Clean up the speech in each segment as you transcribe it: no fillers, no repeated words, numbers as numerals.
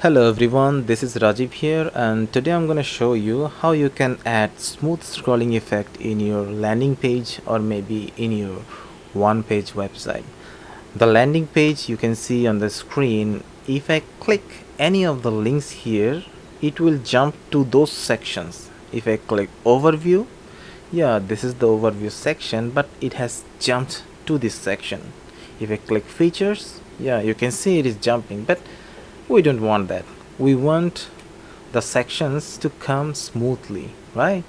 Hello everyone, this is Rajiv here, and today I'm going to show you how you can add smooth scrolling effect in your landing page or maybe in your one page website. The landing page you can see on the screen. If I click any of the links here, it will jump to those sections. If I click overview, yeah, this is the overview section, but it has jumped to this section. If I click features, yeah, you can see it is jumping, but we don't want that. We want the sections to come smoothly, right?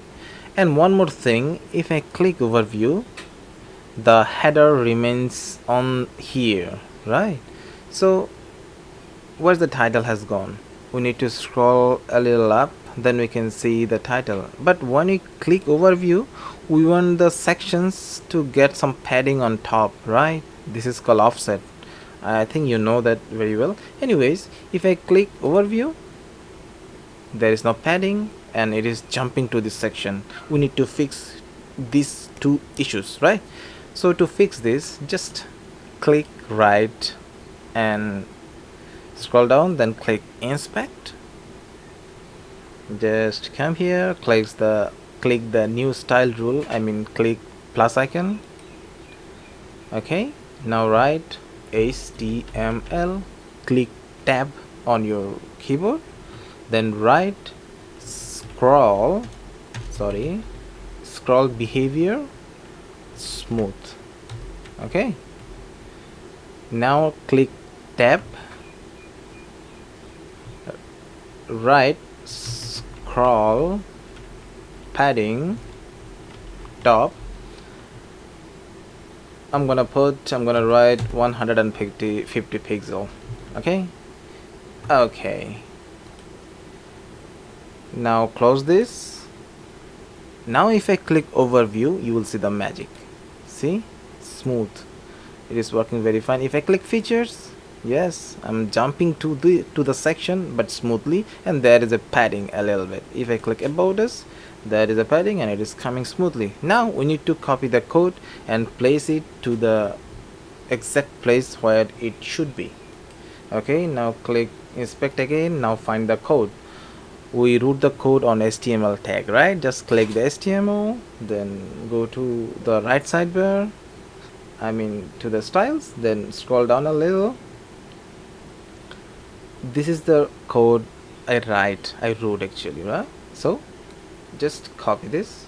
And one more thing, if I click overview, the header remains on here, right? So where's the title has gone? We need to scroll a little up, then we can see the title. But when we click overview, we want the sections to get some padding on top, right? This is called offset. I think you know that very well. Anyways, if I click overview, there is no padding and it is jumping to this section. We need to fix these two issues, right? So to fix this, just click right and scroll down, then click inspect. Just come here, click the new style rule, click plus icon. Okay, now write HTML, click tab on your keyboard, then write scroll behavior smooth. Okay, now click tab, write scroll padding top. I'm gonna write 150 pixel. Okay, now close this. Now if I click overview, you will see the magic. See, smooth, it is working very fine. If I click features, yes, I'm jumping to the section but smoothly, and there is a padding a little bit. If I click about us, there is a padding and it is coming smoothly. Now we need to copy the code and place it to the exact place where it should be. Okay, now click inspect again. Now find the code. We root the code on HTML tag, right? Just click the HTML, then go to the right sidebar, to the styles, then scroll down a little. This is the code I wrote actually, right? So just copy this.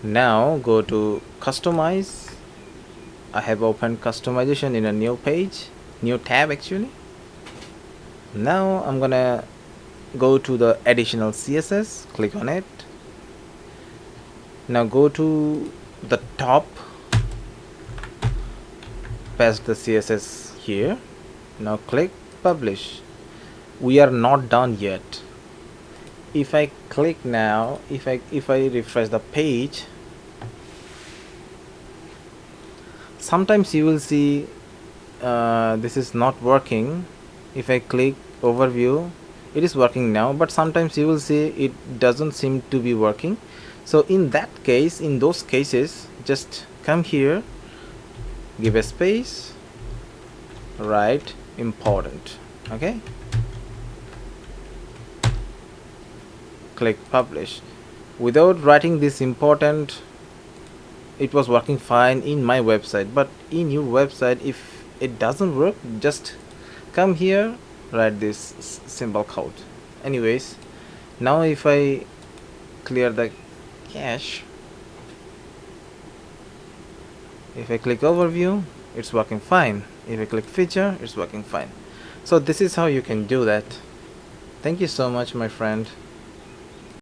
Now go to customize. I have opened customization in a new tab actually. Now I'm gonna go to the additional CSS, click on it. Now go to the top, paste the CSS here. Now click publish. We are not done yet. If I click now, if I refresh the page, sometimes you will see this is not working. If I click overview, it is working now, but sometimes you will see it doesn't seem to be working. So in those cases, just come here, give a space, write important. Okay, click publish. Without writing this important, it was working fine in my website, but in your website, if it doesn't work, just come here, write this symbol code. Anyways, now if I clear the cache, if I click overview, it's working fine. If I click feature, it's working fine. So this is how you can do that. Thank you so much, my friend.